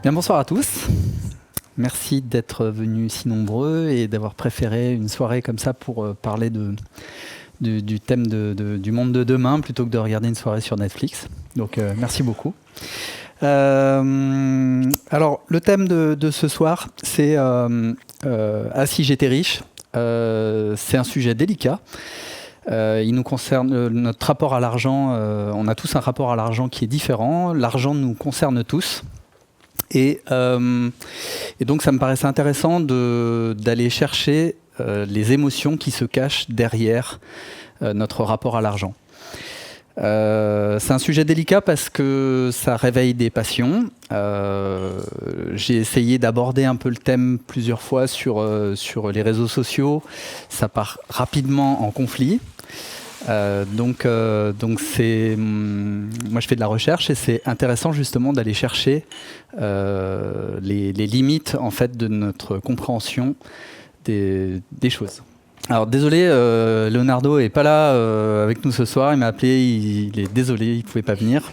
Bien, bonsoir à tous. Merci d'être venus si nombreux et d'avoir préféré une soirée comme ça pour parler du thème du monde de demain plutôt que de regarder une soirée sur Netflix. Donc merci beaucoup. Alors le thème de ce soir, c'est Ah si j'étais riche. C'est un sujet délicat. Il nous concerne notre rapport à l'argent. On a tous un rapport à l'argent qui est différent. L'argent nous concerne tous. Et donc ça me paraissait intéressant d'aller chercher les émotions qui se cachent derrière notre rapport à l'argent. C'est un sujet délicat parce que ça réveille des passions. J'ai essayé d'aborder un peu le thème plusieurs fois sur les réseaux sociaux. Ça part rapidement en conflit. Donc c'est, moi je fais de la recherche et c'est intéressant justement d'aller chercher les limites en fait de notre compréhension des choses. Alors désolé, Leonardo est pas là avec nous ce soir. Il m'a appelé, il est désolé, il pouvait pas venir.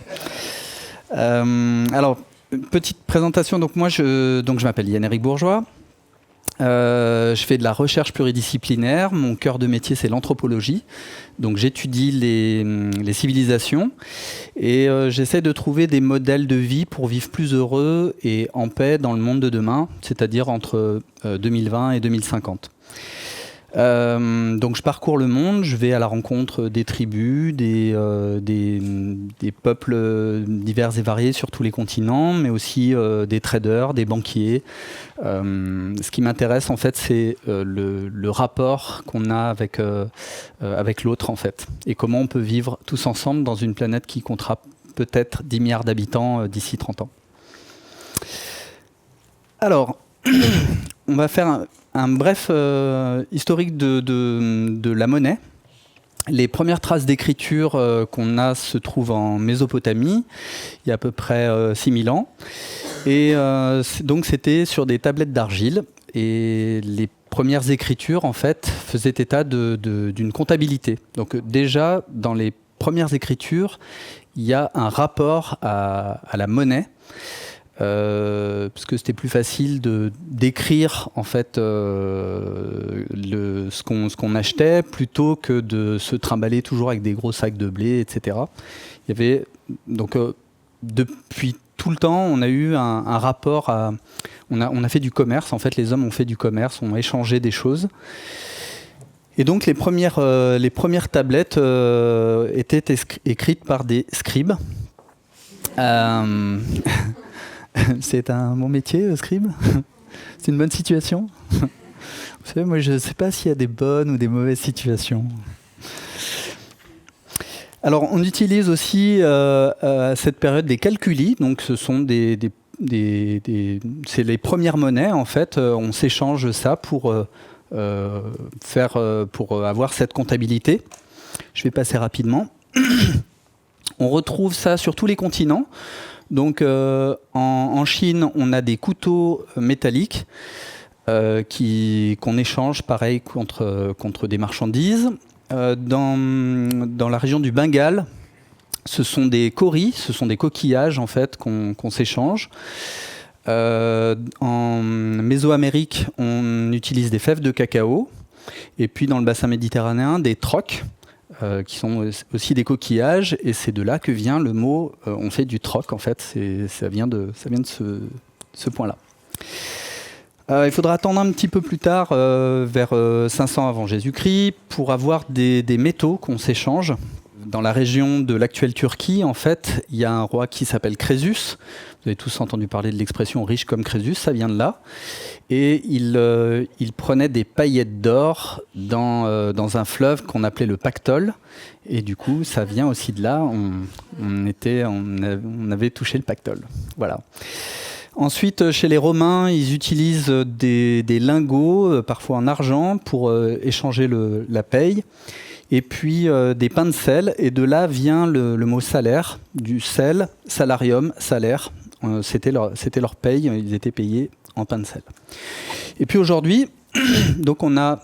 Alors petite présentation. Donc moi je m'appelle Yann-Éric Bourgeois. Je fais de la recherche pluridisciplinaire. Mon cœur de métier, c'est l'anthropologie. Donc j'étudie les civilisations et j'essaie de trouver des modèles de vie pour vivre plus heureux et en paix dans le monde de demain, c'est-à-dire entre 2020 et 2050. Donc je parcours le monde, je vais à la rencontre des tribus, des peuples divers et variés sur tous les continents, mais aussi des traders, des banquiers. Ce qui m'intéresse en fait, c'est le rapport qu'on a avec l'autre en fait, et comment on peut vivre tous ensemble dans une planète qui comptera peut-être 10 milliards d'habitants d'ici 30 ans. Alors, on va faire un bref historique de la monnaie. Les premières traces d'écriture qu'on a se trouvent en Mésopotamie, il y a à peu près 6000 ans. Et donc c'était sur des tablettes d'argile. Et les premières écritures, en fait, faisaient état d'une comptabilité. Donc déjà, dans les premières écritures, il y a un rapport à la monnaie. Parce que c'était plus facile d'écrire en fait ce qu'on achetait plutôt que de se trimballer toujours avec des gros sacs de blé, etc. Il y avait donc depuis tout le temps, on a eu un rapport à, on a fait du commerce. En fait, les hommes ont fait du commerce, ont échangé des choses. Et donc les premières tablettes étaient écrites par des scribes. C'est un bon métier, scribe. C'est une bonne situation. Vous savez, moi, je ne sais pas s'il y a des bonnes ou des mauvaises situations. Alors, on utilise aussi à cette période des calculis. Donc, ce sont c'est les premières monnaies, en fait. On s'échange ça pour avoir cette comptabilité. Je vais passer rapidement. On retrouve ça sur tous les continents. Donc en Chine, on a des couteaux métalliques qu'on échange pareil contre des marchandises. Dans la région du Bengale, ce sont des kauris, ce sont des coquillages en fait qu'on s'échange. En Mésoamérique, on utilise des fèves de cacao. Et puis dans le bassin méditerranéen, des trocs. Qui sont aussi des coquillages, et c'est de là que vient le mot on fait du troc en fait, ça vient de ce point-là. Il faudra attendre un petit peu plus tard, vers 500 avant Jésus-Christ, pour avoir des métaux qu'on s'échange. Dans la région de l'actuelle Turquie, en fait, il y a un roi qui s'appelle Crésus. Vous avez tous entendu parler de l'expression riche comme Crésus, ça vient de là. Et il prenait des paillettes d'or dans un fleuve qu'on appelait le Pactole. Et du coup, ça vient aussi de là. On avait touché le Pactole. Voilà. Ensuite, chez les Romains, ils utilisent des lingots, parfois en argent, pour échanger la paye. Et puis des pains de sel, et de là vient le mot salaire, du sel, salarium, salaire. C'était leur paye, ils étaient payés en pain de sel. Et puis aujourd'hui, donc on a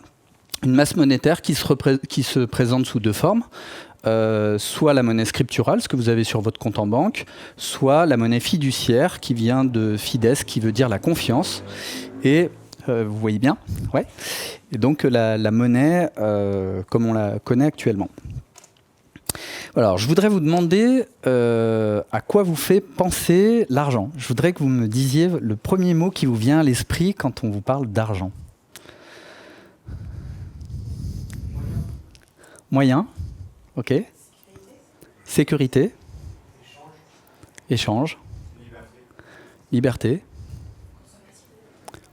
une masse monétaire qui se présente sous deux formes. soit la monnaie scripturale, ce que vous avez sur votre compte en banque, soit la monnaie fiduciaire, qui vient de fides, qui veut dire la confiance. Et vous voyez bien, ouais. Et donc la monnaie comme on la connaît actuellement. Alors, je voudrais vous demander à quoi vous fait penser l'argent. Je voudrais que vous me disiez le premier mot qui vous vient à l'esprit quand on vous parle d'argent. Moyen. Ok. Sécurité. Échange. Liberté.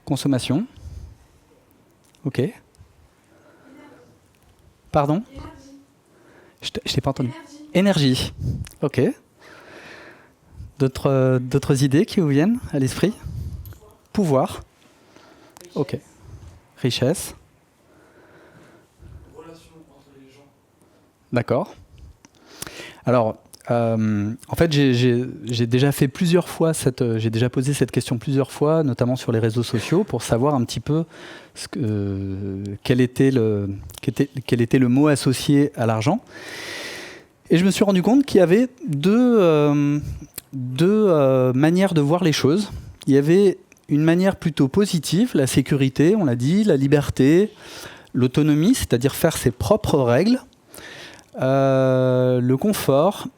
Consommation. Ok. Pardon ? Je t'ai pas entendu. Énergie. Ok. D'autres idées qui vous viennent à l'esprit ? Pouvoir. Ok. Richesse. Relation entre les gens. D'accord. Alors, en fait, j'ai déjà fait plusieurs fois j'ai déjà posé cette question plusieurs fois, notamment sur les réseaux sociaux, pour savoir un petit peu quel était le mot associé à l'argent. Et je me suis rendu compte qu'il y avait deux manières de voir les choses. Il y avait une manière plutôt positive, la sécurité, on l'a dit, la liberté, l'autonomie, c'est-à-dire faire ses propres règles, le confort,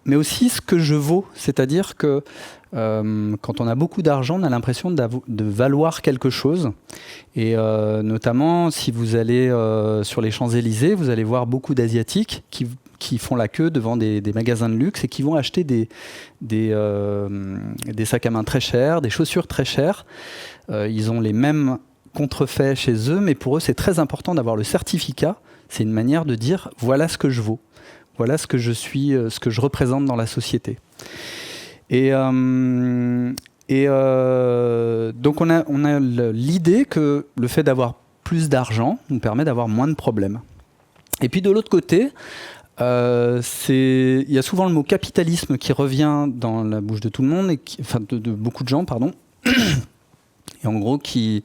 mais aussi ce que je vaux, c'est-à-dire que quand on a beaucoup d'argent, on a l'impression de valoir quelque chose. Et notamment, si vous allez sur les Champs-Élysées, vous allez voir beaucoup d'Asiatiques qui font la queue devant des magasins de luxe et qui vont acheter des sacs à main très chers, des chaussures très chères. Ils ont les mêmes contrefaits chez eux, mais pour eux, c'est très important d'avoir le certificat. C'est une manière de dire « voilà ce que je vaux ». Voilà ce que je suis, ce que je représente dans la société. Et donc on a l'idée que le fait d'avoir plus d'argent nous permet d'avoir moins de problèmes. Et puis de l'autre côté, il y a souvent le mot capitalisme qui revient dans la bouche de tout le monde, enfin de beaucoup de gens, pardon. Et en gros qui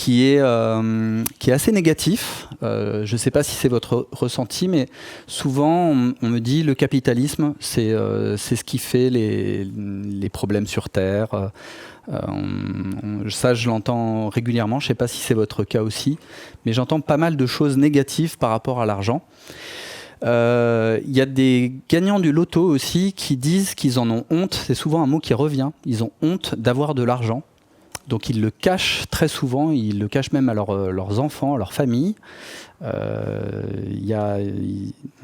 est assez négatif. Je ne sais pas si c'est votre ressenti, mais souvent on me dit le capitalisme, c'est ce qui fait les problèmes sur Terre. Ça, je l'entends régulièrement. Je ne sais pas si c'est votre cas aussi, mais j'entends pas mal de choses négatives par rapport à l'argent. Il y a des gagnants du loto aussi qui disent qu'ils en ont honte. C'est souvent un mot qui revient. Ils ont honte d'avoir de l'argent. Donc ils le cachent très souvent, ils le cachent même à leurs enfants, à leur famille. On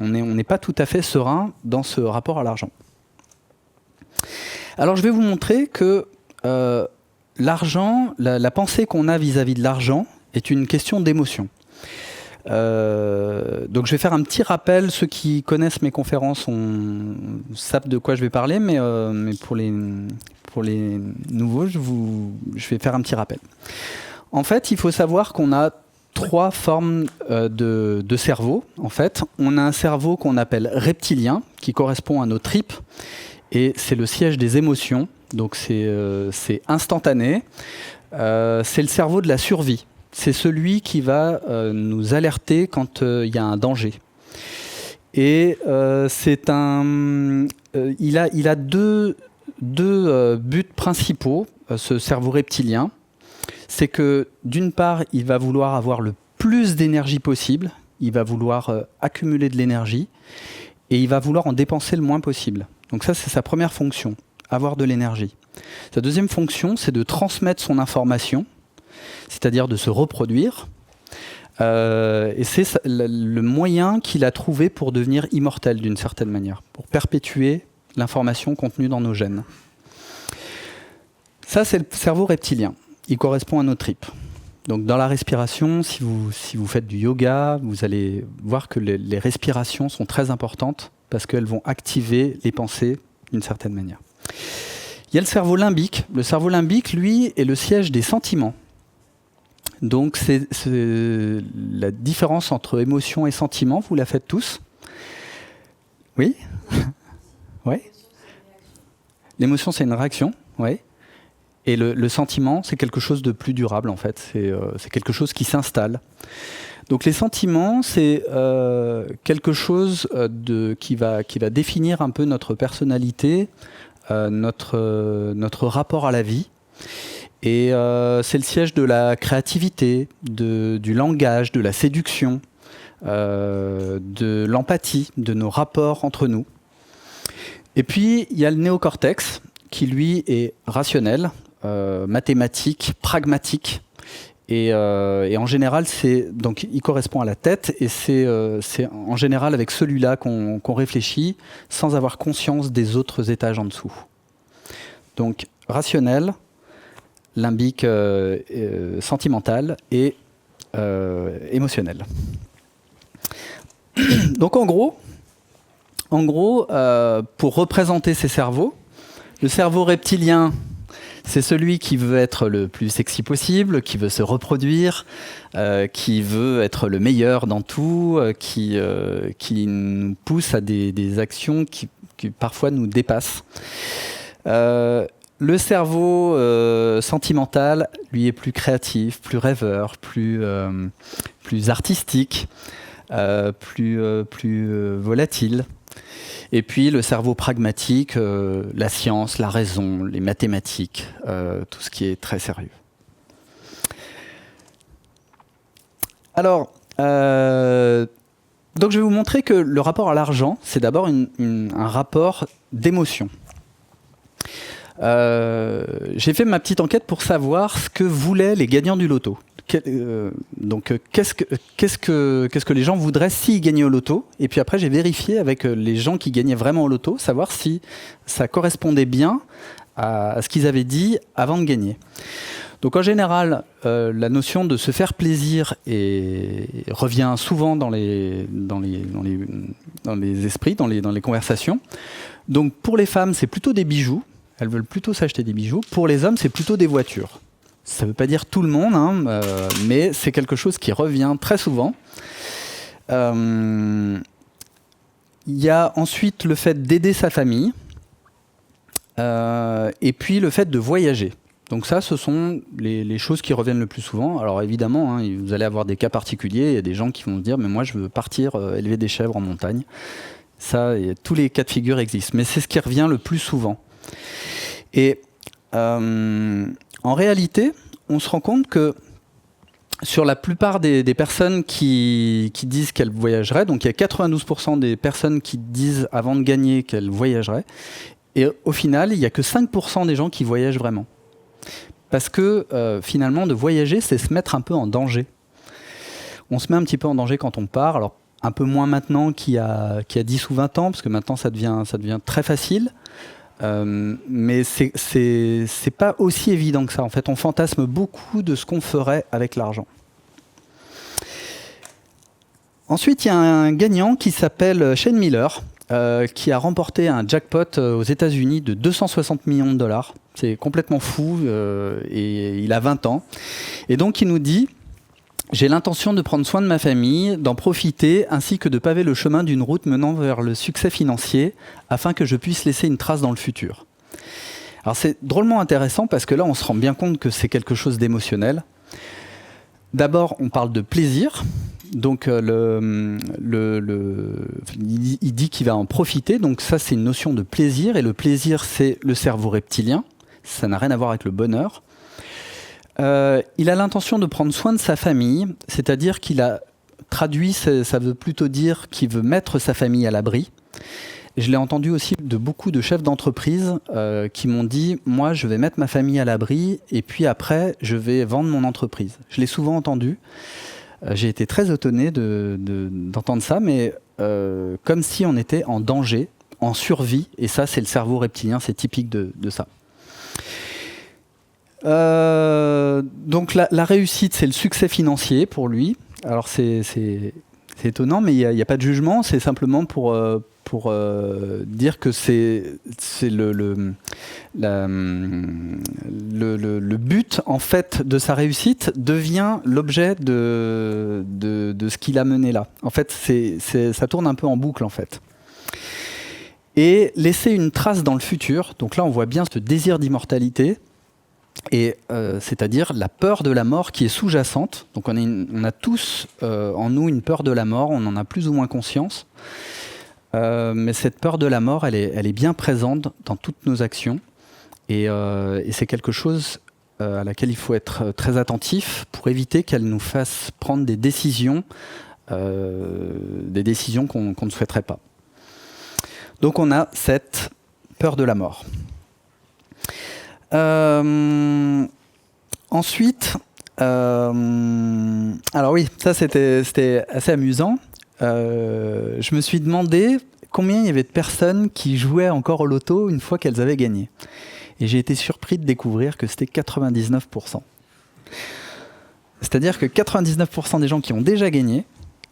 n'est pas tout à fait serein dans ce rapport à l'argent. Alors je vais vous montrer que l'argent, la pensée qu'on a vis-à-vis de l'argent est une question d'émotion. Donc je vais faire un petit rappel. Ceux qui connaissent mes conférences savent de quoi je vais parler, mais pour les nouveaux, je vais faire un petit rappel. En fait, il faut savoir qu'on a trois formes de cerveau. En fait, on a un cerveau qu'on appelle reptilien, qui correspond à nos tripes, et c'est le siège des émotions. Donc c'est instantané. C'est le cerveau de la survie. C'est celui qui va nous alerter quand il y a un danger. Et il a deux buts principaux, ce cerveau reptilien. C'est que d'une part, il va vouloir avoir le plus d'énergie possible, il va vouloir accumuler de l'énergie, et il va vouloir en dépenser le moins possible. Donc ça, c'est sa première fonction, avoir de l'énergie. Sa deuxième fonction, c'est de transmettre son information, c'est-à-dire de se reproduire. Et c'est le moyen qu'il a trouvé pour devenir immortel d'une certaine manière, pour perpétuer l'information contenue dans nos gènes. Ça, c'est le cerveau reptilien. Il correspond à nos tripes. Donc dans la respiration, si vous faites du yoga, vous allez voir que les respirations sont très importantes parce qu'elles vont activer les pensées d'une certaine manière. Il y a le cerveau limbique. Le cerveau limbique, lui, est le siège des sentiments. Donc c'est la différence entre émotion et sentiment, vous la faites tous ? Oui ? Oui ? L'émotion, c'est une réaction, oui. Et le sentiment, c'est quelque chose de plus durable, en fait. C'est quelque chose qui s'installe. Donc les sentiments, c'est quelque chose qui va définir un peu notre personnalité, notre rapport à la vie. Et c'est le siège de la créativité, du langage, de la séduction, de l'empathie, de nos rapports entre nous. Et puis, il y a le néocortex, qui lui est rationnel, mathématique, pragmatique. Et en général, donc, il correspond à la tête, et c'est en général avec celui-là qu'on réfléchit, sans avoir conscience des autres étages en dessous. Donc, rationnel, limbique sentimental et émotionnel. Donc en gros, pour représenter ces cerveaux, le cerveau reptilien, c'est celui qui veut être le plus sexy possible, qui veut se reproduire, qui veut être le meilleur dans tout, qui nous pousse à des actions qui parfois nous dépassent. Le cerveau sentimental, lui, est plus créatif, plus rêveur, plus artistique, plus volatile. Et puis le cerveau pragmatique, la science, la raison, les mathématiques, tout ce qui est très sérieux. Alors, donc je vais vous montrer que le rapport à l'argent, c'est d'abord un rapport d'émotion. J'ai fait ma petite enquête pour savoir ce que voulaient les gagnants du loto. Donc, qu'est-ce que les gens voudraient s'ils gagnaient au loto? Et puis après, j'ai vérifié avec les gens qui gagnaient vraiment au loto, savoir si ça correspondait bien à ce qu'ils avaient dit avant de gagner. Donc en général, la notion de se faire plaisir revient souvent dans les esprits, dans les conversations. Donc pour les femmes, c'est plutôt des bijoux. Elles veulent plutôt s'acheter des bijoux. Pour les hommes, c'est plutôt des voitures. Ça ne veut pas dire tout le monde, hein, mais c'est quelque chose qui revient très souvent. Il y a ensuite le fait d'aider sa famille et puis le fait de voyager. Donc ça, ce sont les choses qui reviennent le plus souvent. Alors évidemment, hein, vous allez avoir des cas particuliers. Il y a des gens qui vont se dire « mais moi, je veux partir élever des chèvres en montagne ». Ça, tous les cas de figure existent. Mais c'est ce qui revient le plus souvent. Et en réalité, on se rend compte que sur la plupart des personnes qui disent qu'elles voyageraient, donc il y a 92% des personnes qui disent avant de gagner qu'elles voyageraient, et au final, il n'y a que 5% des gens qui voyagent vraiment. Parce que finalement, de voyager, c'est se mettre un peu en danger. On se met un petit peu en danger quand on part, alors un peu moins maintenant qu'il y a 10 ou 20 ans, parce que maintenant ça devient très facile. Mais c'est pas aussi évident que ça. En fait, on fantasme beaucoup de ce qu'on ferait avec l'argent. Ensuite, il y a un gagnant qui s'appelle Shane Miller, qui a remporté un jackpot aux États-Unis de 260 millions de dollars. C'est complètement fou, et il a 20 ans. Et donc, il nous dit: j'ai l'intention de prendre soin de ma famille, d'en profiter, ainsi que de paver le chemin d'une route menant vers le succès financier, afin que je puisse laisser une trace dans le futur. Alors c'est drôlement intéressant parce que là, on se rend bien compte que c'est quelque chose d'émotionnel. D'abord, on parle de plaisir. Donc il dit qu'il va en profiter. Donc ça, c'est une notion de plaisir. Et le plaisir, c'est le cerveau reptilien. Ça n'a rien à voir avec le bonheur. Il a l'intention de prendre soin de sa famille, c'est-à-dire qu'il a traduit, ça veut plutôt dire qu'il veut mettre sa famille à l'abri. Je l'ai entendu aussi de beaucoup de chefs d'entreprise qui m'ont dit « moi, je vais mettre ma famille à l'abri et puis après, je vais vendre mon entreprise ». Je l'ai souvent entendu. J'ai été très étonné d'entendre ça, mais comme si on était en danger, en survie, et ça, c'est le cerveau reptilien, c'est typique de ça. Donc la réussite, c'est le succès financier pour lui. Alors c'est étonnant, mais il n'y a pas de jugement. C'est simplement pour dire que c'est le but en fait de sa réussite devient l'objet de ce qu'il a mené là. En fait, ça tourne un peu en boucle en fait. Et laisser une trace dans le futur. Donc là, on voit bien ce désir d'immortalité. Et c'est-à-dire la peur de la mort qui est sous-jacente. Donc on a tous en nous une peur de la mort, on en a plus ou moins conscience. Mais cette peur de la mort, elle est bien présente dans toutes nos actions. Et c'est quelque chose à laquelle il faut être très attentif pour éviter qu'elle nous fasse prendre des décisions qu'on ne souhaiterait pas. Donc on a cette peur de la mort. Ensuite, alors oui, ça c'était assez amusant. Je me suis demandé combien il y avait de personnes qui jouaient encore au loto une fois qu'elles avaient gagné. Et j'ai été surpris de découvrir que c'était 99%. C'est-à-dire que 99% des gens qui ont déjà gagné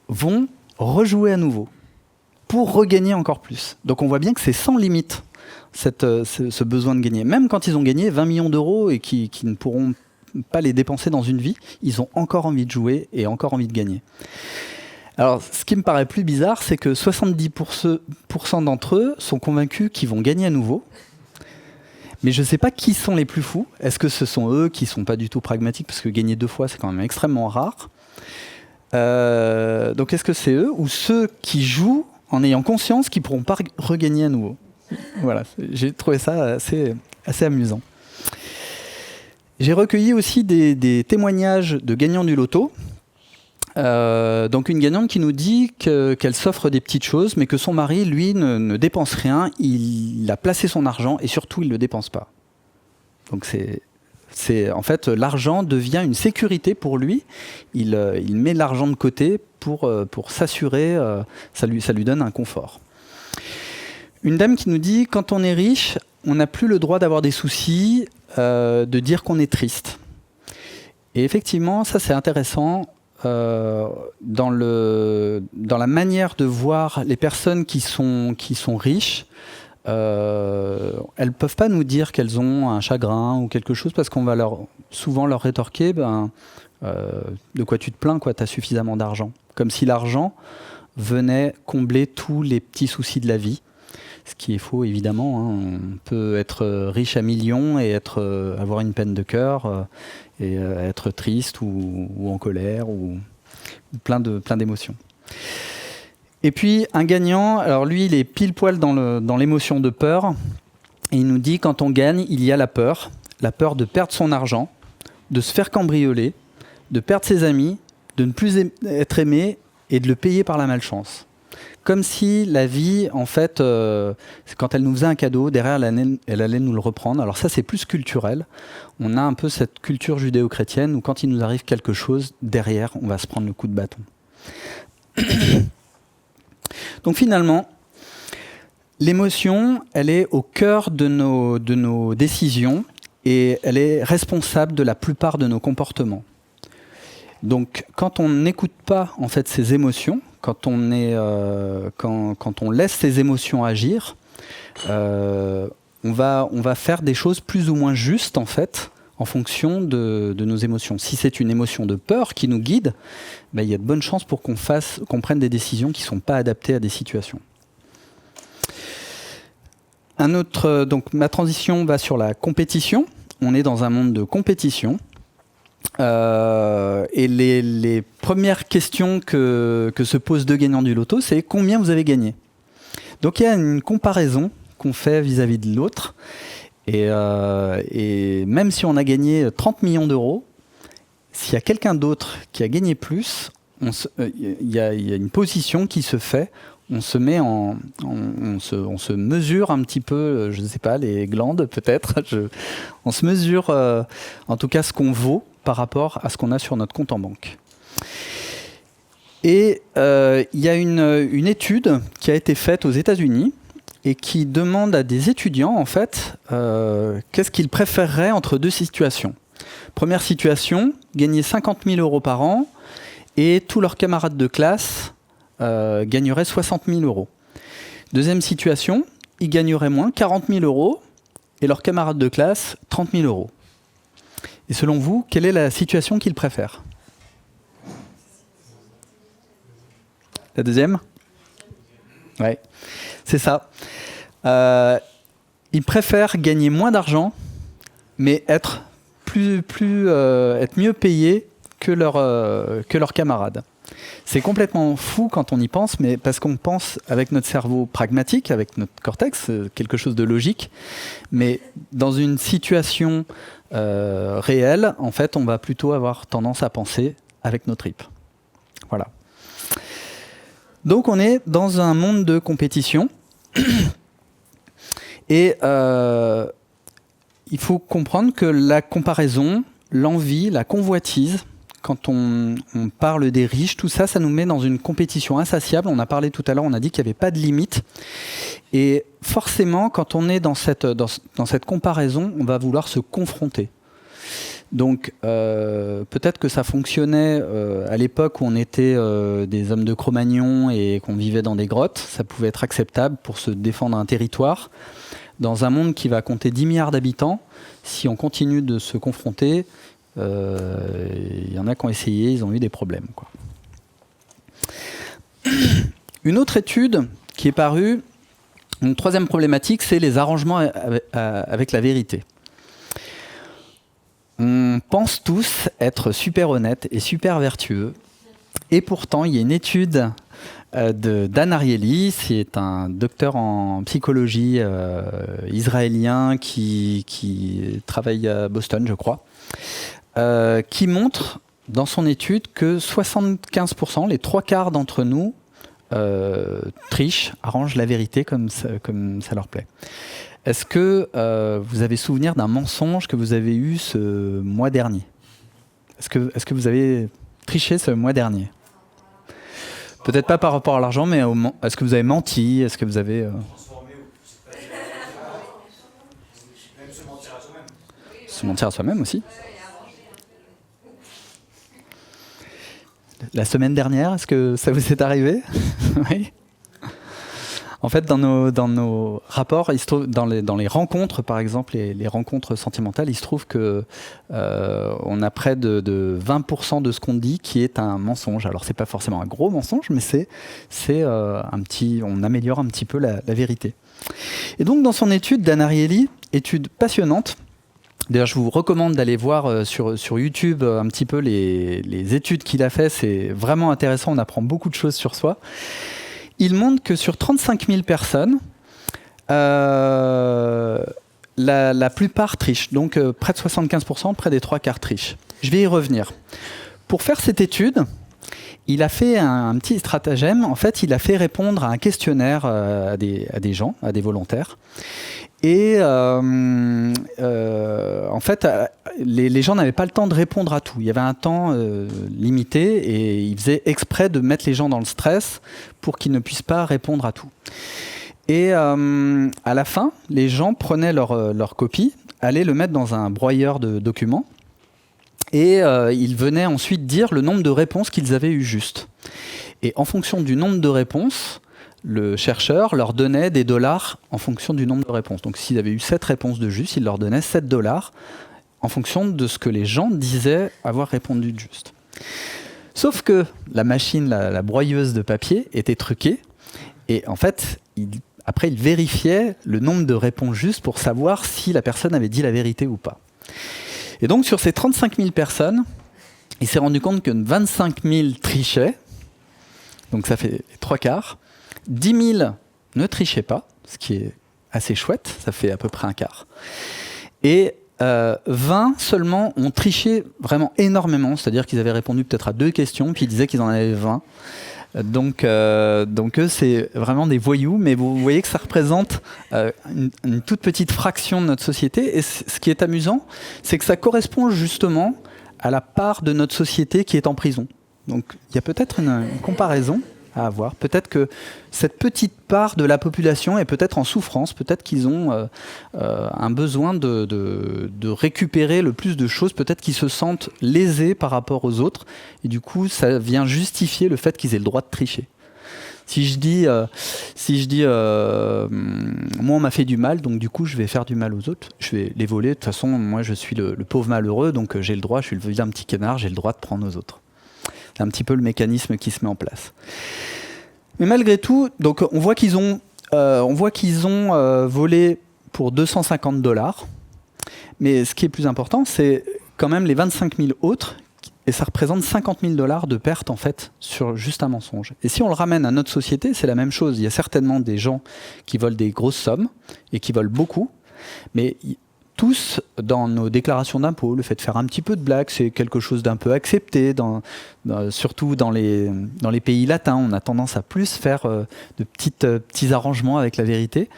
vont rejouer à nouveau pour regagner encore plus. Donc on voit bien que c'est sans limite, ce besoin de gagner. Même quand ils ont gagné 20 millions d'euros et qui ne pourront pas les dépenser dans une vie, ils ont encore envie de jouer et encore envie de gagner. Alors, ce qui me paraît plus bizarre, c'est que 70% d'entre eux sont convaincus qu'ils vont gagner à nouveau. Mais je ne sais pas qui sont les plus fous. Est-ce que ce sont eux qui ne sont pas du tout pragmatiques, parce que gagner 2 fois, c'est quand même extrêmement rare. Donc est-ce que c'est eux ou ceux qui jouent en ayant conscience qu'ils ne pourront pas regagner à nouveau? Voilà, j'ai trouvé ça assez amusant. J'ai recueilli aussi des témoignages de gagnants du loto. Donc une gagnante qui nous dit qu'elle s'offre des petites choses, mais que son mari, lui, ne dépense rien. Il a placé son argent et surtout, il ne le dépense pas. Donc en fait, l'argent devient une sécurité pour lui. Il met l'argent de côté pour s'assurer, ça lui donne un confort. Une dame qui nous dit, quand on est riche, on n'a plus le droit d'avoir des soucis, de dire qu'on est triste. Et effectivement, ça c'est intéressant. Dans la manière de voir les personnes qui sont riches, elles peuvent pas nous dire qu'elles ont un chagrin ou quelque chose, parce qu'on va souvent leur rétorquer de quoi tu te plains, quoi, t'as suffisamment d'argent. Comme si l'argent venait combler tous les petits soucis de la vie. Ce qui est faux, évidemment. Hein. On peut être riche à millions et avoir une peine de cœur et être triste ou en colère ou plein d'émotions. Et puis, un gagnant, alors lui, il est pile poil dans l'émotion de peur. Et il nous dit, quand on gagne, il y a la peur de perdre son argent, de se faire cambrioler, de perdre ses amis, de ne plus être aimé et de le payer par la malchance. Comme si la vie, en fait, quand elle nous faisait un cadeau, derrière, elle allait nous le reprendre. Alors ça, c'est plus culturel. On a un peu cette culture judéo-chrétienne où quand il nous arrive quelque chose, derrière, on va se prendre le coup de bâton. Donc finalement, l'émotion, elle est au cœur de nos décisions et elle est responsable de la plupart de nos comportements. Donc quand on n'écoute pas en fait ces émotions, quand on laisse ces émotions agir, on va faire des choses plus ou moins justes en fait, en fonction de nos émotions. Si c'est une émotion de peur qui nous guide, il y a de bonnes chances pour qu'on prenne des décisions qui ne sont pas adaptées à des situations. Donc ma transition va sur la compétition. On est dans un monde de compétition. Et les premières questions que se posent deux gagnants du loto, c'est combien vous avez gagné. Donc il y a une comparaison qu'on fait vis-à-vis de l'autre. Et même si on a gagné 30 millions d'euros, s'il y a quelqu'un d'autre qui a gagné plus, il y a une position qui se fait. On se mesure un petit peu, je ne sais pas, les glandes peut-être. On se mesure en tout cas ce qu'on vaut par rapport à ce qu'on a sur notre compte en banque. Et il y a une étude qui a été faite aux États-Unis et qui demande à des étudiants, en fait, qu'est-ce qu'ils préféreraient entre deux situations. Première situation, gagner 50 000 euros par an et tous leurs camarades de classe gagneraient 60 000 euros. Deuxième situation, ils gagneraient moins, 40 000 euros et leurs camarades de classe, 30 000 euros. Et selon vous, quelle est la situation qu'ils préfèrent ? La deuxième ? Ouais, c'est ça. Ils préfèrent gagner moins d'argent, mais être être mieux payés que leurs camarades. C'est complètement fou quand on y pense, mais parce qu'on pense avec notre cerveau pragmatique, avec notre cortex, quelque chose de logique. Mais dans une situation réelle, en fait, on va plutôt avoir tendance à penser avec nos tripes. Voilà. Donc on est dans un monde de compétition. Et il faut comprendre que la comparaison, l'envie, la convoitise, quand on parle des riches, tout ça, ça nous met dans une compétition insatiable. On a parlé tout à l'heure, on a dit qu'il n'y avait pas de limite. Et forcément, quand on est dans cette comparaison, on va vouloir se confronter. Donc, peut-être que ça fonctionnait à l'époque où on était des hommes de Cro-Magnon et qu'on vivait dans des grottes. Ça pouvait être acceptable pour se défendre un territoire. Dans un monde qui va compter 10 milliards d'habitants, si on continue de se confronter, y en a qui ont essayé, ils ont eu des problèmes, quoi. Une autre étude qui est parue, une troisième problématique, c'est les arrangements avec la vérité. On pense tous être super honnêtes et super vertueux. Et pourtant, il y a une étude d'Anne Ariely, c'est un docteur en psychologie israélien qui travaille à Boston, je crois, qui montre dans son étude que 75%, les 3/4 d'entre nous, trichent, arrangent la vérité comme ça leur plaît. Est-ce que vous avez souvenir d'un mensonge que vous avez eu ce mois dernier ? Est-ce que vous avez triché ce mois dernier ? Peut-être pas par rapport à l'argent, mais est-ce que vous avez menti ? Est-ce que vous avez... Même se mentir à soi-même. Se mentir à soi-même aussi. La semaine dernière, est-ce que ça vous est arrivé ? Oui. En fait, dans nos rapports, il se trouve, dans les rencontres, par exemple, les rencontres sentimentales, il se trouve que on a près de 20% de ce qu'on dit qui est un mensonge. Alors, c'est pas forcément un gros mensonge, mais on améliore un petit peu la vérité. Et donc, dans son étude d'Anne Ariely, étude passionnante. D'ailleurs, je vous recommande d'aller voir sur YouTube un petit peu les études qu'il a fait. C'est vraiment intéressant. On apprend beaucoup de choses sur soi. Il montre que sur 35 000 personnes, la plupart trichent. Donc près de 75%, près des 3/4 trichent. Je vais y revenir. Pour faire cette étude, il a fait un petit stratagème. En fait, il a fait répondre à un questionnaire à des gens, à des volontaires. Et en fait, les gens n'avaient pas le temps de répondre à tout. Il y avait un temps limité et il faisait exprès de mettre les gens dans le stress pour qu'ils ne puissent pas répondre à tout. Et à la fin, les gens prenaient leur copie, allaient le mettre dans un broyeur de documents et ils venaient ensuite dire le nombre de réponses qu'ils avaient eu juste. Et en fonction du nombre de réponses, le chercheur leur donnait des dollars en fonction du nombre de réponses. Donc s'ils avaient eu 7 réponses de juste, il leur donnait 7 dollars en fonction de ce que les gens disaient avoir répondu de juste. Sauf que la machine, la broyeuse de papier, était truquée. Et en fait, après, il vérifiait le nombre de réponses justes pour savoir si la personne avait dit la vérité ou pas. Et donc sur ces 35 000 personnes, il s'est rendu compte que 25 000 trichaient. Donc ça fait 3/4. 10 000 ne trichaient pas, ce qui est assez chouette, ça fait à peu près un quart. Et 20 seulement ont triché vraiment énormément, c'est-à-dire qu'ils avaient répondu peut-être à 2 questions, puis ils disaient qu'ils en avaient 20. Donc eux, c'est vraiment des voyous, mais vous voyez que ça représente une toute petite fraction de notre société. Et ce qui est amusant, c'est que ça correspond justement à la part de notre société qui est en prison. Donc il y a peut-être une comparaison à avoir. Peut-être que cette petite part de la population est peut-être en souffrance, peut-être qu'ils ont un besoin de récupérer le plus de choses, peut-être qu'ils se sentent lésés par rapport aux autres, et du coup ça vient justifier le fait qu'ils aient le droit de tricher. Si je dis moi on m'a fait du mal, donc du coup je vais faire du mal aux autres, je vais les voler, de toute façon moi je suis le pauvre malheureux, donc j'ai le droit, je suis le vilain petit canard, j'ai le droit de prendre aux autres. C'est un petit peu le mécanisme qui se met en place. Mais malgré tout, donc on voit qu'ils ont volé pour 250 $. Mais ce qui est plus important, c'est quand même les 25 000 autres, et ça représente 50 000 $ de perte en fait sur juste un mensonge. Et si on le ramène à notre société, c'est la même chose. Il y a certainement des gens qui volent des grosses sommes et qui volent beaucoup, mais tous, dans nos déclarations d'impôts, le fait de faire un petit peu de blague, c'est quelque chose d'un peu accepté. Surtout dans les pays latins, on a tendance à plus faire de petits arrangements avec la vérité.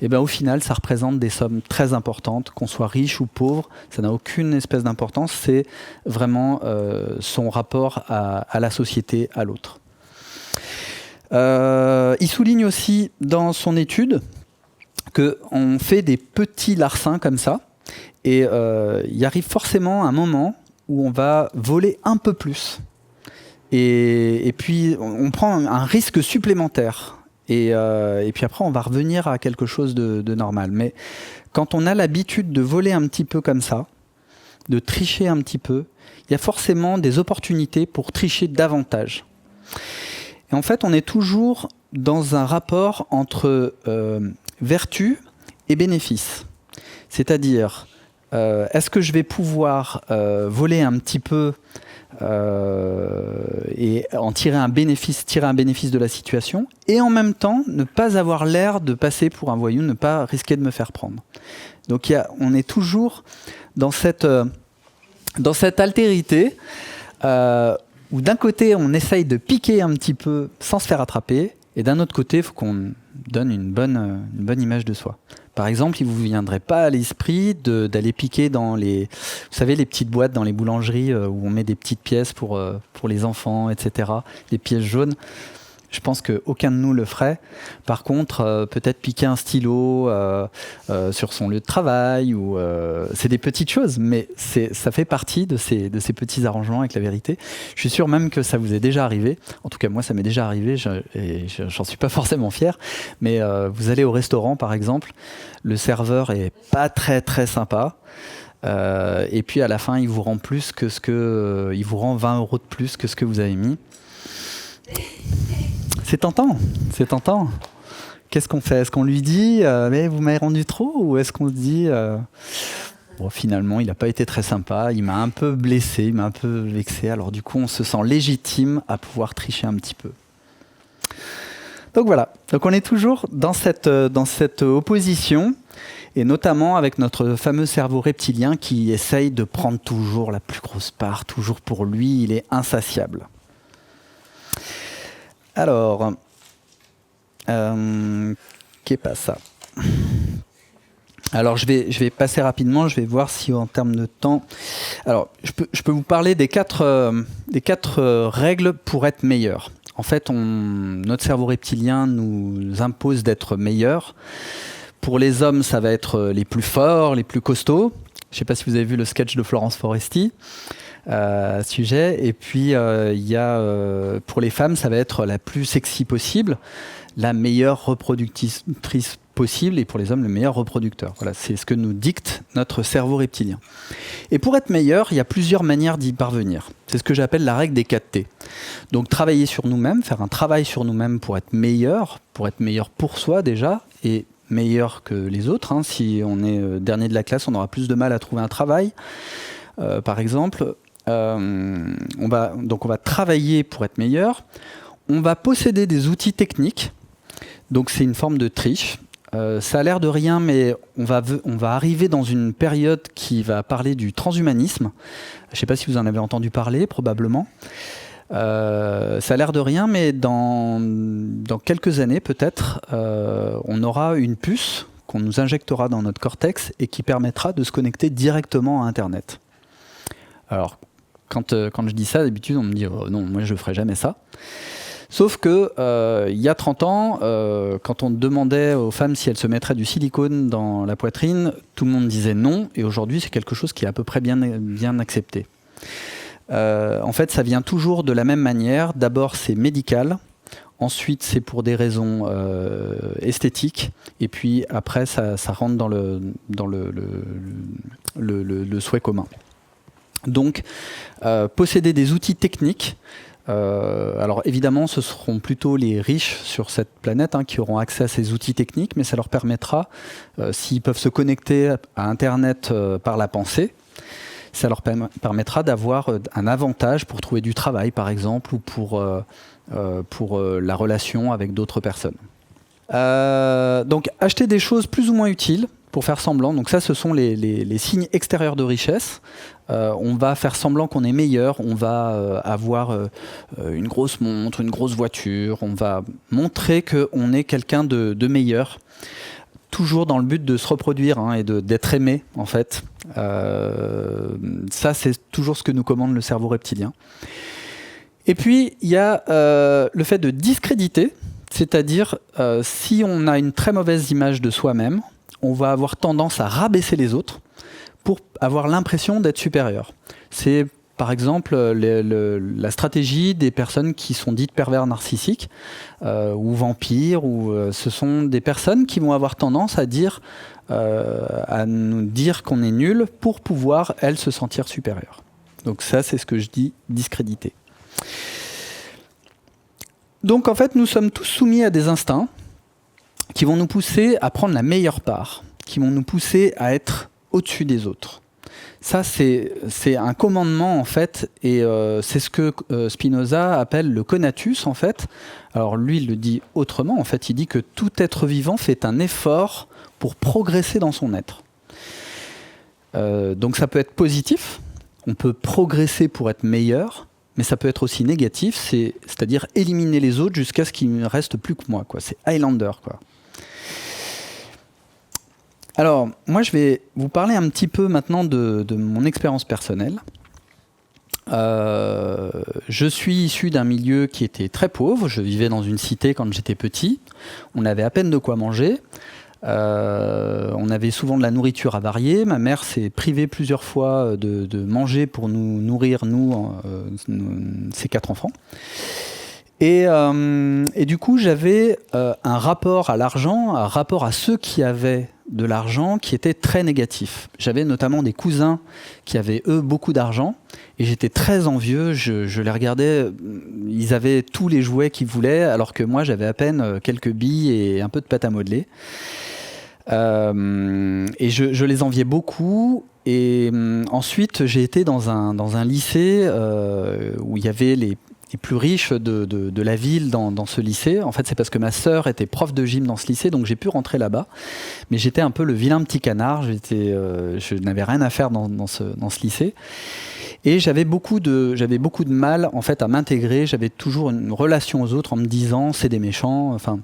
Et ben, au final, ça représente des sommes très importantes, qu'on soit riche ou pauvre. Ça n'a aucune espèce d'importance. C'est vraiment son rapport à la société, à l'autre. Il souligne aussi dans son étude qu'on fait des petits larcins comme ça, et il arrive forcément un moment où on va voler un peu plus. Et puis, on prend un risque supplémentaire. Et puis après, on va revenir à quelque chose de normal. Mais quand on a l'habitude de voler un petit peu comme ça, de tricher un petit peu, il y a forcément des opportunités pour tricher davantage. Et en fait, on est toujours dans un rapport entre vertu et bénéfice. C'est-à-dire, est-ce que je vais pouvoir voler un petit peu et en tirer un bénéfice de la situation, et en même temps ne pas avoir l'air de passer pour un voyou, ne pas risquer de me faire prendre. Donc on est toujours dans cette altérité où d'un côté on essaye de piquer un petit peu sans se faire attraper, et d'un autre côté il faut qu'on donne une bonne image de soi. Par exemple, il ne vous viendrait pas à l'esprit d'aller piquer dans vous savez, les petites boîtes dans les boulangeries où on met des petites pièces pour les enfants, etc. Les pièces jaunes. Je pense qu'aucun de nous le ferait. Par contre, peut-être piquer un stylo sur son lieu de travail, c'est des petites choses, mais ça fait partie de ces petits arrangements avec la vérité. Je suis sûr même que ça vous est déjà arrivé. En tout cas, moi, ça m'est déjà arrivé, et j'en suis pas forcément fier. Mais vous allez au restaurant, par exemple, le serveur est pas très très sympa. Et puis à la fin, il vous rend il vous rend 20 € de plus que ce que vous avez mis. C'est tentant. Qu'est-ce qu'on fait? Est-ce qu'on lui dit mais vous m'avez rendu trop, ou est-ce qu'on se dit bon, finalement il n'a pas été très sympa, il m'a un peu blessé, il m'a un peu vexé, alors du coup on se sent légitime à pouvoir tricher un petit peu. Donc voilà, donc on est toujours dans cette opposition, et notamment avec notre fameux cerveau reptilien qui essaye de prendre toujours la plus grosse part, toujours pour lui, il est insatiable. Alors, qu'est pas ça? Alors, je vais passer rapidement, je vais voir si en termes de temps... Alors, je peux vous parler des quatre règles pour être meilleur. En fait, notre cerveau reptilien nous impose d'être meilleur. Pour les hommes, ça va être les plus forts, les plus costauds. Je ne sais pas si vous avez vu le sketch de Florence Foresti. Sujet. Et puis il y a pour les femmes, ça va être la plus sexy possible, la meilleure reproductrice possible, et pour les hommes, le meilleur reproducteur. Voilà, c'est ce que nous dicte notre cerveau reptilien. Et pour être meilleur, il y a plusieurs manières d'y parvenir. C'est ce que j'appelle la règle des 4 T. Donc travailler sur nous-mêmes, faire un travail sur nous-mêmes pour être meilleur pour soi déjà, et meilleur que les autres. Hein. Si on est dernier de la classe, on aura plus de mal à trouver un travail, par exemple. On va travailler pour être meilleur. On va posséder des outils techniques. Donc c'est une forme de triche. Ça a l'air de rien, mais on va arriver dans une période qui va parler du transhumanisme. Je ne sais pas si vous en avez entendu parler, probablement. Ça a l'air de rien, mais dans quelques années, peut-être, on aura une puce qu'on nous injectera dans notre cortex et qui permettra de se connecter directement à Internet. Alors, quand je dis ça, d'habitude, on me dit oh, non, moi je ne ferai jamais ça. Sauf que il y a 30 ans, quand on demandait aux femmes si elles se mettraient du silicone dans la poitrine, tout le monde disait non, et aujourd'hui c'est quelque chose qui est à peu près bien accepté. En fait, ça vient toujours de la même manière. D'abord, c'est médical. Ensuite, c'est pour des raisons esthétiques. Et puis après, ça rentre dans le souhait commun. Donc, posséder des outils techniques. Alors évidemment, ce seront plutôt les riches sur cette planète qui auront accès à ces outils techniques, mais ça leur permettra, s'ils peuvent se connecter à Internet par la pensée, ça leur permettra d'avoir un avantage pour trouver du travail, par exemple, ou pour la relation avec d'autres personnes. Donc, acheter des choses plus ou moins utiles pour faire semblant. Donc ça, ce sont les signes extérieurs de richesse. On va faire semblant qu'on est meilleur, on va avoir une grosse montre, une grosse voiture, on va montrer qu'on est quelqu'un de meilleur, toujours dans le but de se reproduire et d'être aimé, en fait. Ça, c'est toujours ce que nous commande le cerveau reptilien. Et puis, il y a le fait de discréditer, c'est-à-dire si on a une très mauvaise image de soi-même, on va avoir tendance à rabaisser les autres pour avoir l'impression d'être supérieur. C'est par exemple la stratégie des personnes qui sont dites pervers narcissiques ou vampires. Ce sont des personnes qui vont avoir tendance à nous dire qu'on est nul pour pouvoir, elles, se sentir supérieures. Donc ça, c'est ce que je dis discréditer. Donc en fait, nous sommes tous soumis à des instincts qui vont nous pousser à prendre la meilleure part, qui vont nous pousser à être au-dessus des autres. Ça, c'est un commandement, en fait, et c'est ce que Spinoza appelle le conatus, en fait. Alors lui, il le dit autrement, en fait, il dit que tout être vivant fait un effort pour progresser dans son être. Donc ça peut être positif, on peut progresser pour être meilleur, mais ça peut être aussi négatif, c'est-à-dire éliminer les autres jusqu'à ce qu'il ne reste plus que moi, quoi. C'est Highlander, quoi. Alors, moi, je vais vous parler un petit peu maintenant de mon expérience personnelle. Je suis issu d'un milieu qui était très pauvre. Je vivais dans une cité quand j'étais petit. On avait à peine de quoi manger. On avait souvent de la nourriture avariée. Ma mère s'est privée plusieurs fois de manger pour nous nourrir, ses 4 enfants. Et du coup, j'avais un rapport à l'argent, un rapport à ceux qui avaient de l'argent qui était très négatif. J'avais notamment des cousins qui avaient, eux, beaucoup d'argent, et j'étais très envieux. Je les regardais, ils avaient tous les jouets qu'ils voulaient, alors que moi, j'avais à peine quelques billes et un peu de pâte à modeler. Et je les enviais beaucoup. Et ensuite, j'ai été dans un lycée où il y avait les plus riches de la ville dans ce lycée. En fait, c'est parce que ma sœur était prof de gym dans ce lycée, donc j'ai pu rentrer là-bas. Mais j'étais un peu le vilain petit canard. Je n'avais rien à faire dans ce lycée. Et j'avais beaucoup de mal, en fait, à m'intégrer. J'avais toujours une relation aux autres en me disant c'est des méchants. Enfin,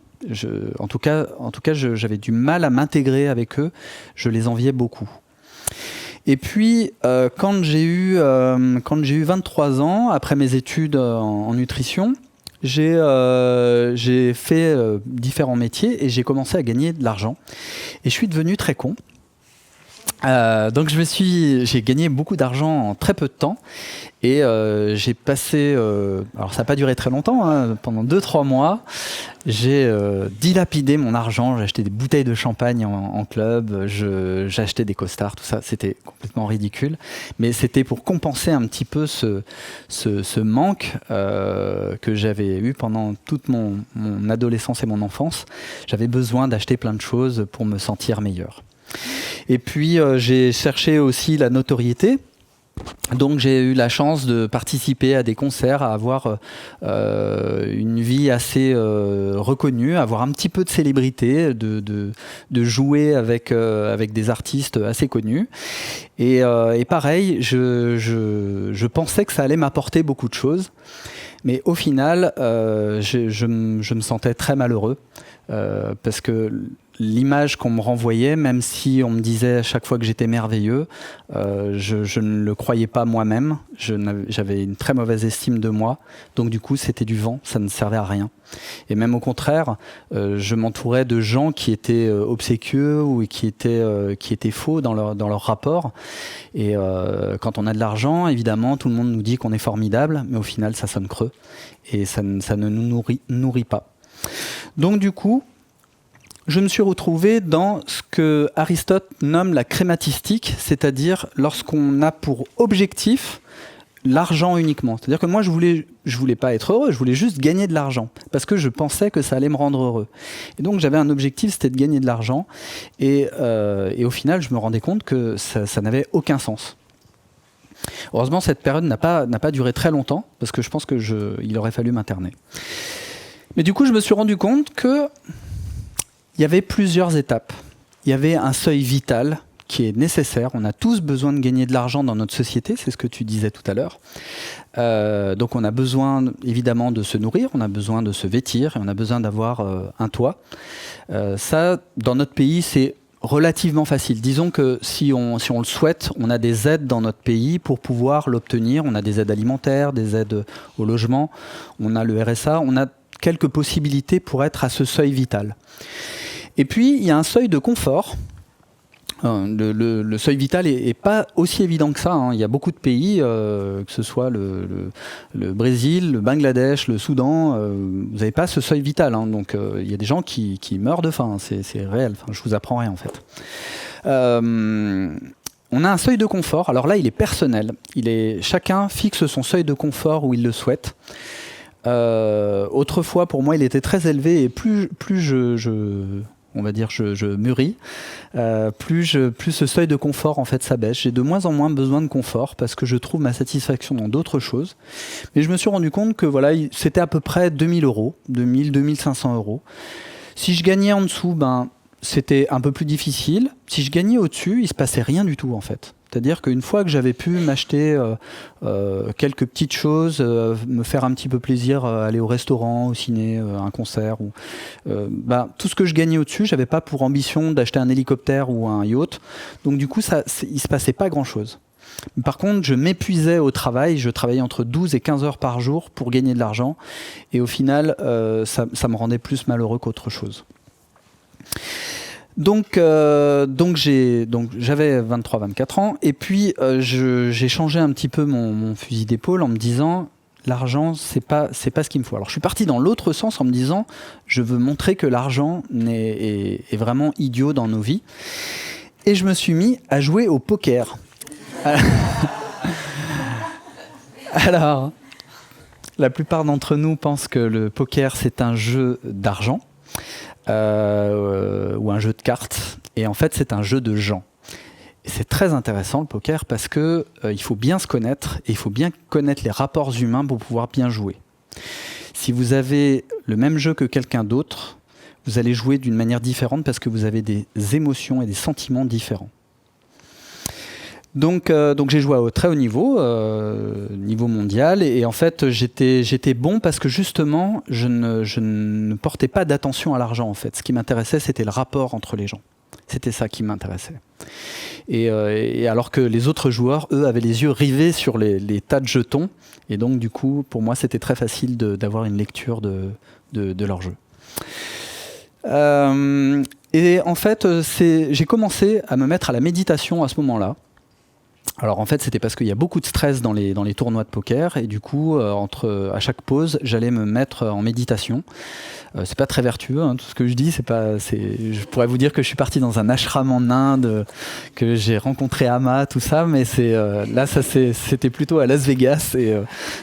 en tout cas, j'avais du mal à m'intégrer avec eux. Je les enviais beaucoup. Et puis, quand j'ai eu 23 ans, après mes études en nutrition, j'ai fait différents métiers et j'ai commencé à gagner de l'argent. Et je suis devenu très con. Donc j'ai gagné beaucoup d'argent en très peu de temps. Et j'ai passé, alors ça n'a pas duré très longtemps, pendant 2-3 mois, j'ai dilapidé mon argent, j'ai acheté des bouteilles de champagne en club, j'ai acheté des costards, tout ça, c'était complètement ridicule. Mais c'était pour compenser un petit peu ce manque que j'avais eu pendant toute mon adolescence et mon enfance. J'avais besoin d'acheter plein de choses pour me sentir meilleur. Et puis j'ai cherché aussi la notoriété. Donc j'ai eu la chance de participer à des concerts, à avoir une vie assez reconnue, avoir un petit peu de célébrité, de jouer avec des artistes assez connus. Et pareil, je pensais que ça allait m'apporter beaucoup de choses. Mais au final, je me sentais très malheureux parce que l'image qu'on me renvoyait, même si on me disait à chaque fois que j'étais merveilleux, je ne le croyais pas moi-même. J'avais une très mauvaise estime de moi. Donc du coup, c'était du vent, ça ne servait à rien. Et même au contraire, je m'entourais de gens qui étaient obséquieux ou qui étaient faux dans leur rapport. Et quand on a de l'argent, évidemment, tout le monde nous dit qu'on est formidable, mais au final, ça sonne creux. Et ça ne nous nourrit pas. Donc du coup, je me suis retrouvé dans ce que Aristote nomme la crématistique, c'est-à-dire lorsqu'on a pour objectif l'argent uniquement. C'est-à-dire que moi, je voulais pas être heureux, je voulais juste gagner de l'argent, parce que je pensais que ça allait me rendre heureux. Et donc, j'avais un objectif, c'était de gagner de l'argent. Et au final, je me rendais compte que ça n'avait aucun sens. Heureusement, cette période n'a pas duré très longtemps, parce que je pense qu'il aurait fallu m'interner. Mais du coup, je me suis rendu compte qu'il y avait plusieurs étapes. Il y avait un seuil vital qui est nécessaire. On a tous besoin de gagner de l'argent dans notre société, c'est ce que tu disais tout à l'heure. Donc on a besoin évidemment de se nourrir, on a besoin de se vêtir, et on a besoin d'avoir un toit. Ça, dans notre pays, c'est relativement facile. Disons que si on le souhaite, on a des aides dans notre pays pour pouvoir l'obtenir. On a des aides alimentaires, des aides au logement, on a le RSA, on a quelques possibilités pour être à ce seuil vital. Et puis, il y a un seuil de confort. Le seuil vital n'est pas aussi évident que ça. Il y a beaucoup de pays, que ce soit le Brésil, le Bangladesh, le Soudan, vous n'avez pas ce seuil vital. Donc il y a des gens qui meurent de faim, c'est réel. Je vous apprends rien en fait. On a un seuil de confort. Alors là, il est personnel. Chacun fixe son seuil de confort où il le souhaite. Autrefois, pour moi, il était très élevé et plus je mûris, plus ce seuil de confort en fait s'abaisse. J'ai de moins en moins besoin de confort parce que je trouve ma satisfaction dans d'autres choses. Mais je me suis rendu compte que voilà, c'était à peu près 2000 euros, 2500 euros. Si je gagnais en dessous, c'était un peu plus difficile. Si je gagnais au-dessus, il se passait rien du tout en fait. C'est-à-dire qu'une fois que j'avais pu m'acheter quelques petites choses, me faire un petit peu plaisir, aller au restaurant, au ciné, un concert, tout ce que je gagnais au-dessus, j'avais pas pour ambition d'acheter un hélicoptère ou un yacht. Donc du coup, il se passait pas grand-chose. Par contre, je m'épuisais au travail. Je travaillais entre 12 et 15 heures par jour pour gagner de l'argent. Et au final, ça me rendait plus malheureux qu'autre chose. Donc j'avais 23-24 ans et puis j'ai changé un petit peu mon fusil d'épaule en me disant l'argent c'est pas ce qu'il me faut. Alors je suis parti dans l'autre sens en me disant je veux montrer que l'argent est vraiment idiot dans nos vies et je me suis mis à jouer au poker. Alors la plupart d'entre nous pensent que le poker c'est un jeu d'argent. Ou un jeu de cartes, et en fait c'est un jeu de gens. Et c'est très intéressant le poker parce que il faut bien se connaître et il faut bien connaître les rapports humains pour pouvoir bien jouer. Si vous avez le même jeu que quelqu'un d'autre, vous allez jouer d'une manière différente parce que vous avez des émotions et des sentiments différents. Donc j'ai joué à très haut niveau, niveau mondial, et en fait j'étais bon parce que justement je ne portais pas d'attention à l'argent en fait. Ce qui m'intéressait, c'était le rapport entre les gens. C'était ça qui m'intéressait. Et alors que les autres joueurs, eux, avaient les yeux rivés sur les tas de jetons, et donc du coup pour moi c'était très facile d'avoir une lecture de leur jeu. Et en fait j'ai commencé à me mettre à la méditation à ce moment-là. Alors en fait c'était parce qu'il y a beaucoup de stress dans les tournois de poker et du coup à chaque pause j'allais me mettre en méditation. C'est pas très vertueux tout ce que je dis, je pourrais vous dire que je suis parti dans un ashram en Inde, que j'ai rencontré Ama, tout ça, mais c'était plutôt à Las Vegas et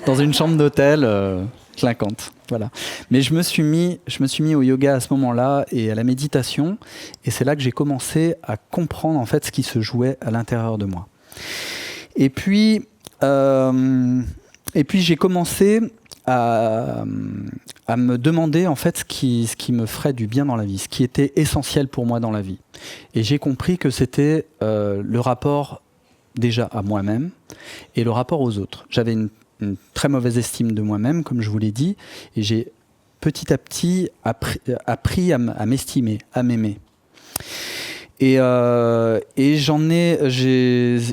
dans une chambre d'hôtel clinquante. Voilà. Mais je me suis mis au yoga à ce moment-là et à la méditation, et c'est là que j'ai commencé à comprendre en fait ce qui se jouait à l'intérieur de moi. Et puis j'ai commencé à me demander en fait ce qui me ferait du bien dans la vie, ce qui était essentiel pour moi dans la vie. Et j'ai compris que c'était le rapport déjà à moi-même et le rapport aux autres. J'avais une très mauvaise estime de moi-même, comme je vous l'ai dit, et j'ai petit à petit appris à m'estimer, à m'aimer. Et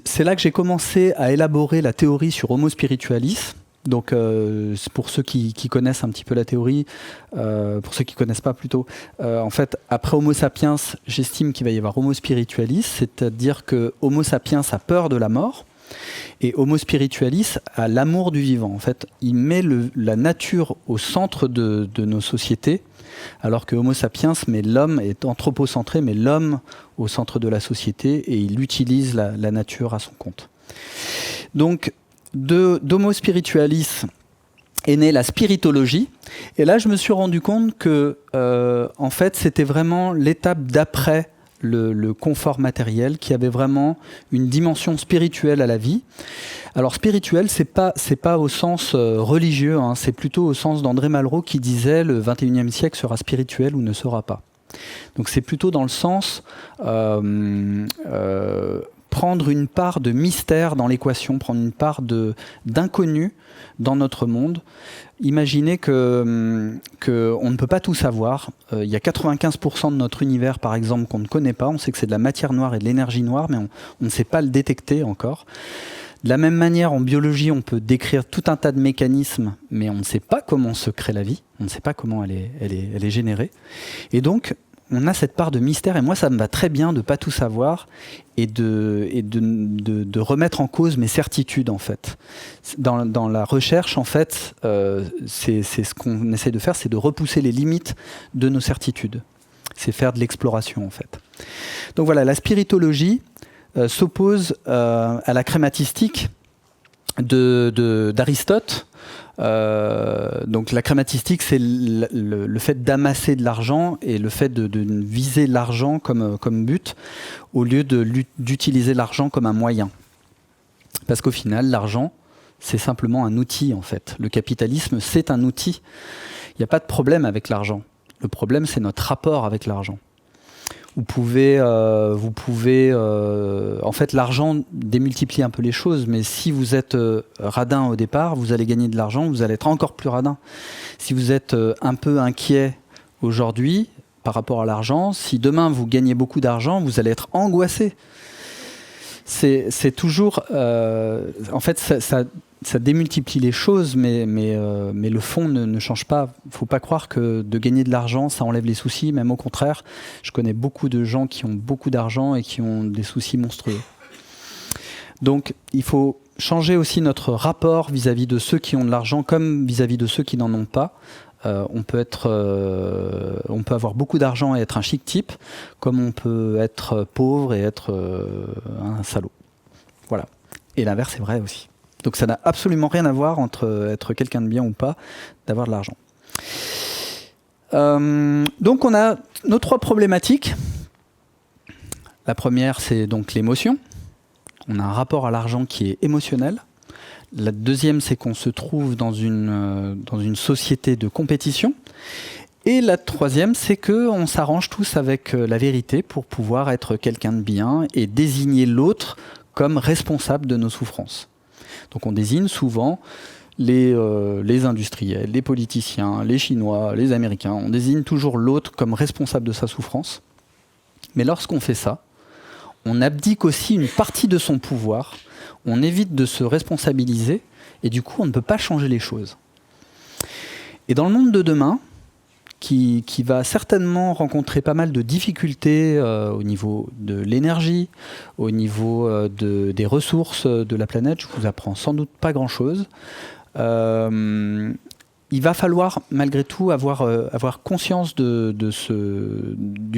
c'est là que j'ai commencé à élaborer la théorie sur Homo spiritualis. Donc, pour ceux qui connaissent un petit peu la théorie, pour ceux qui connaissent pas plutôt, en fait, après Homo sapiens, j'estime qu'il va y avoir Homo spiritualis, c'est-à-dire que Homo sapiens a peur de la mort et Homo spiritualis a l'amour du vivant. En fait, il met la nature au centre de nos sociétés, alors que Homo sapiens, l'homme est anthropocentré, met l'homme au centre de la société et il utilise la nature à son compte. Donc, d'Homo spiritualis est née la spiritologie, et là je me suis rendu compte que en fait c'était vraiment l'étape d'après le confort matériel, qui avait vraiment une dimension spirituelle à la vie. Alors spirituel, c'est pas au sens religieux, hein, c'est plutôt au sens d'André Malraux qui disait le 21e siècle sera spirituel ou ne sera pas. Donc c'est plutôt dans le sens prendre une part de mystère dans l'équation, prendre une part d'inconnu dans notre monde. Imaginez qu'on ne peut pas tout savoir. Il y a 95% de notre univers, par exemple, qu'on ne connaît pas. On sait que c'est de la matière noire et de l'énergie noire, mais on ne sait pas le détecter encore. De la même manière, en biologie, on peut décrire tout un tas de mécanismes, mais on ne sait pas comment se crée la vie. On ne sait pas comment elle est générée. Et donc, on a cette part de mystère, et moi ça me va très bien de ne pas tout savoir et de remettre en cause mes certitudes en fait. Dans la recherche en fait, c'est ce qu'on essaie de faire, c'est de repousser les limites de nos certitudes. C'est faire de l'exploration en fait. Donc voilà, la spiritologie s'oppose à la crématistique d'Aristote. Donc la crématistique, c'est le fait d'amasser de l'argent et le fait de viser l'argent comme but au lieu d'utiliser l'argent comme un moyen. Parce qu'au final, l'argent, c'est simplement un outil en fait. Le capitalisme, c'est un outil. Il n'y a pas de problème avec l'argent. Le problème, c'est notre rapport avec l'argent. Vous pouvez en fait, l'argent démultiplie un peu les choses, mais si vous êtes radin au départ, vous allez gagner de l'argent, vous allez être encore plus radin. Si vous êtes un peu inquiet aujourd'hui par rapport à l'argent, si demain vous gagnez beaucoup d'argent, vous allez être angoissé. C'est toujours... en fait, ça démultiplie les choses, mais le fond ne change pas. Il ne faut pas croire que de gagner de l'argent, ça enlève les soucis. Même au contraire, je connais beaucoup de gens qui ont beaucoup d'argent et qui ont des soucis monstrueux. Donc, il faut changer aussi notre rapport vis-à-vis de ceux qui ont de l'argent comme vis-à-vis de ceux qui n'en ont pas. On peut avoir beaucoup d'argent et être un chic type, comme on peut être pauvre et être un salaud. Voilà. Et l'inverse est vrai aussi. Donc ça n'a absolument rien à voir entre être quelqu'un de bien ou pas, d'avoir de l'argent. Donc on a nos trois problématiques. La première, c'est donc l'émotion. On a un rapport à l'argent qui est émotionnel. La deuxième, c'est qu'on se trouve dans une société de compétition. Et la troisième, c'est qu'on s'arrange tous avec la vérité pour pouvoir être quelqu'un de bien et désigner l'autre comme responsable de nos souffrances. Donc on désigne souvent les industriels, les politiciens, les Chinois, les Américains. On désigne toujours l'autre comme responsable de sa souffrance. Mais lorsqu'on fait ça, on abdique aussi une partie de son pouvoir, on évite de se responsabiliser, et du coup on ne peut pas changer les choses. Et dans le monde de demain, qui va certainement rencontrer pas mal de difficultés au niveau de l'énergie, au niveau des ressources de la planète, je vous apprends sans doute pas grand-chose. Il va falloir malgré tout avoir conscience du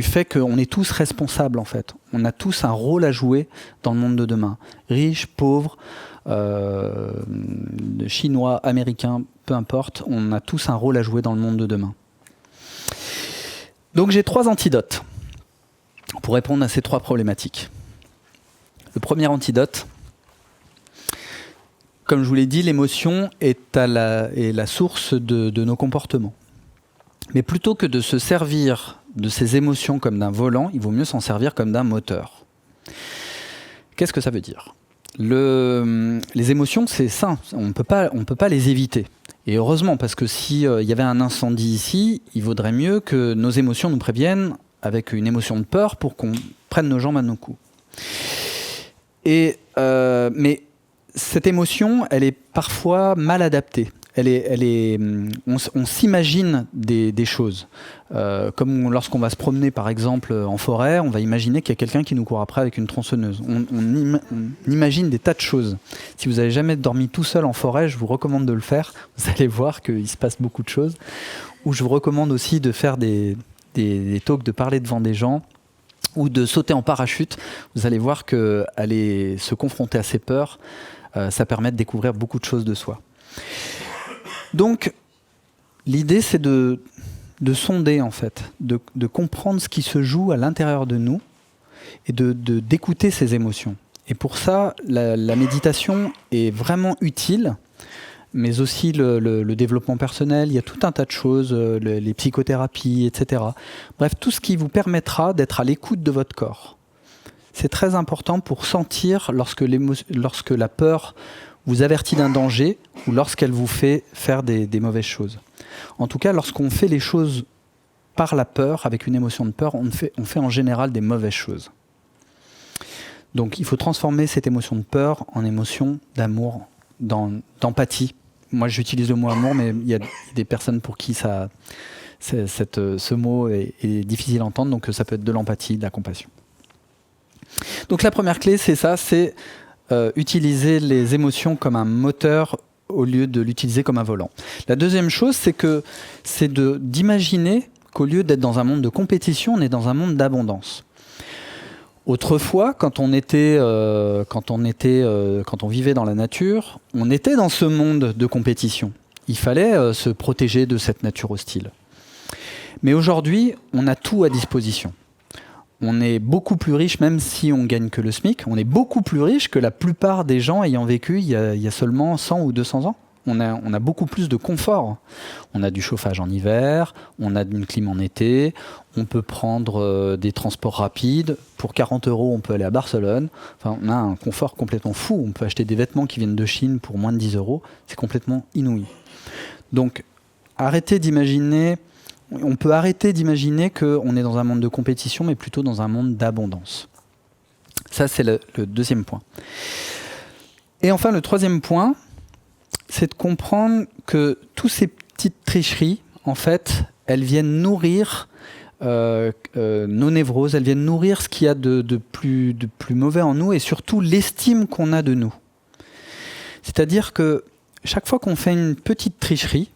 fait qu'on est tous responsables en fait. On a tous un rôle à jouer dans le monde de demain. Riches, pauvres, Chinois, Américains, peu importe, on a tous un rôle à jouer dans le monde de demain. Donc j'ai 3 antidotes pour répondre à ces 3 problématiques. Le premier antidote, comme je vous l'ai dit, l'émotion est la source de nos comportements. Mais plutôt que de se servir de ces émotions comme d'un volant, il vaut mieux s'en servir comme d'un moteur. Qu'est-ce que ça veut dire ? Les émotions, c'est sain, on peut pas les éviter. Et heureusement, parce que s'il y avait un incendie ici, il vaudrait mieux que nos émotions nous préviennent avec une émotion de peur pour qu'on prenne nos jambes à nos coups. Mais cette émotion, elle est parfois mal adaptée. On s'imagine des choses. Comme lorsqu'on va se promener, par exemple, en forêt, on va imaginer qu'il y a quelqu'un qui nous court après avec une tronçonneuse. On imagine des tas de choses. Si vous n'avez jamais dormi tout seul en forêt, je vous recommande de le faire. Vous allez voir qu'il se passe beaucoup de choses. Ou je vous recommande aussi de faire des talks, de parler devant des gens, ou de sauter en parachute. Vous allez voir qu'aller se confronter à ses peurs, ça permet de découvrir beaucoup de choses de soi. Donc, l'idée, c'est de sonder, en fait, de comprendre ce qui se joue à l'intérieur de nous et d'écouter ses émotions. Et pour ça, la méditation est vraiment utile, mais aussi le développement personnel, il y a tout un tas de choses, les psychothérapies, etc. Bref, tout ce qui vous permettra d'être à l'écoute de votre corps. C'est très important pour sentir lorsque la peur vous avertit d'un danger ou lorsqu'elle vous fait faire des mauvaises choses. En tout cas, lorsqu'on fait les choses par la peur, avec une émotion de peur, on fait en général des mauvaises choses. Donc il faut transformer cette émotion de peur en émotion d'amour, d'empathie. Moi j'utilise le mot amour, mais il y a des personnes pour qui ce mot est difficile à entendre, donc ça peut être de l'empathie, de la compassion. Donc la première clé, c'est ça, c'est utiliser les émotions comme un moteur au lieu de l'utiliser comme un volant. La deuxième chose, c'est d'imaginer qu'au lieu d'être dans un monde de compétition, on est dans un monde d'abondance. Autrefois, quand on vivait dans la nature, on était dans ce monde de compétition. Il fallait se protéger de cette nature hostile. Mais aujourd'hui, on a tout à disposition. On est beaucoup plus riche, même si on gagne que le SMIC, on est beaucoup plus riche que la plupart des gens ayant vécu il y a seulement 100 ou 200 ans. On a beaucoup plus de confort. On a du chauffage en hiver, on a une clim en été, on peut prendre des transports rapides. Pour 40 €, on peut aller à Barcelone. Enfin, on a un confort complètement fou. On peut acheter des vêtements qui viennent de Chine pour moins de 10 €. C'est complètement inouï. Donc, on peut arrêter d'imaginer qu'on est dans un monde de compétition, mais plutôt dans un monde d'abondance. Ça, c'est le deuxième point. Et enfin, le troisième point, c'est de comprendre que toutes ces petites tricheries, en fait, elles viennent nourrir nos névroses, elles viennent nourrir ce qu'il y a de plus mauvais en nous et surtout l'estime qu'on a de nous. C'est-à-dire que chaque fois qu'on fait une petite tricherie,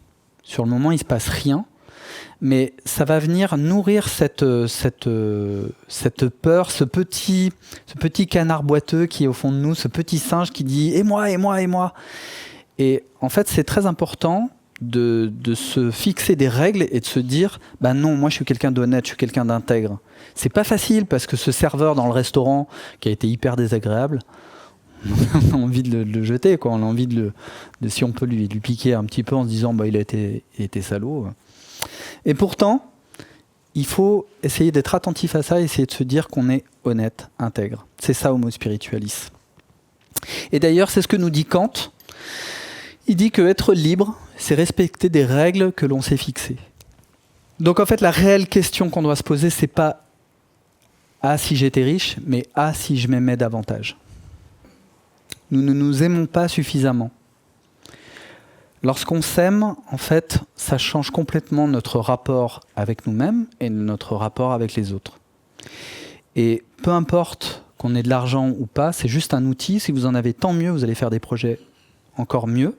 sur le moment, il ne se passe rien, mais ça va venir nourrir cette peur, ce petit canard boiteux qui est au fond de nous, ce petit singe qui dit « et moi, et moi, et moi ». Et en fait, c'est très important de se fixer des règles et de se dire « bah non, moi je suis quelqu'un d'honnête, je suis quelqu'un d'intègre ». C'est pas facile parce que ce serveur dans le restaurant qui a été hyper désagréable, on a envie de le jeter, quoi. On a envie si on peut lui piquer un petit peu en se disant bah il a été salaud. Et pourtant, il faut essayer d'être attentif à ça, essayer de se dire qu'on est honnête, intègre. C'est ça Homo spiritualis. Et d'ailleurs, c'est ce que nous dit Kant. Il dit que être libre, c'est respecter des règles que l'on s'est fixées. Donc en fait, la réelle question qu'on doit se poser, c'est pas « Ah, si j'étais riche », mais « Ah, si je m'aimais davantage ». Nous ne nous aimons pas suffisamment. Lorsqu'on s'aime, en fait, ça change complètement notre rapport avec nous-mêmes et notre rapport avec les autres. Et peu importe qu'on ait de l'argent ou pas, c'est juste un outil. Si vous en avez, tant mieux, vous allez faire des projets encore mieux.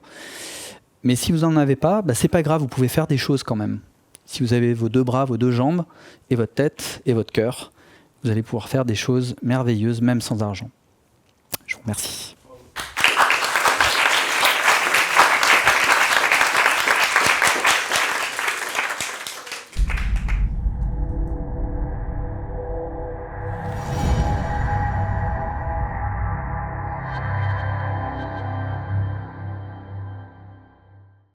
Mais si vous n'en avez pas, c'est pas grave, vous pouvez faire des choses quand même. Si vous avez vos 2 bras, vos 2 jambes, et votre tête, et votre cœur, vous allez pouvoir faire des choses merveilleuses, même sans argent. Je vous remercie.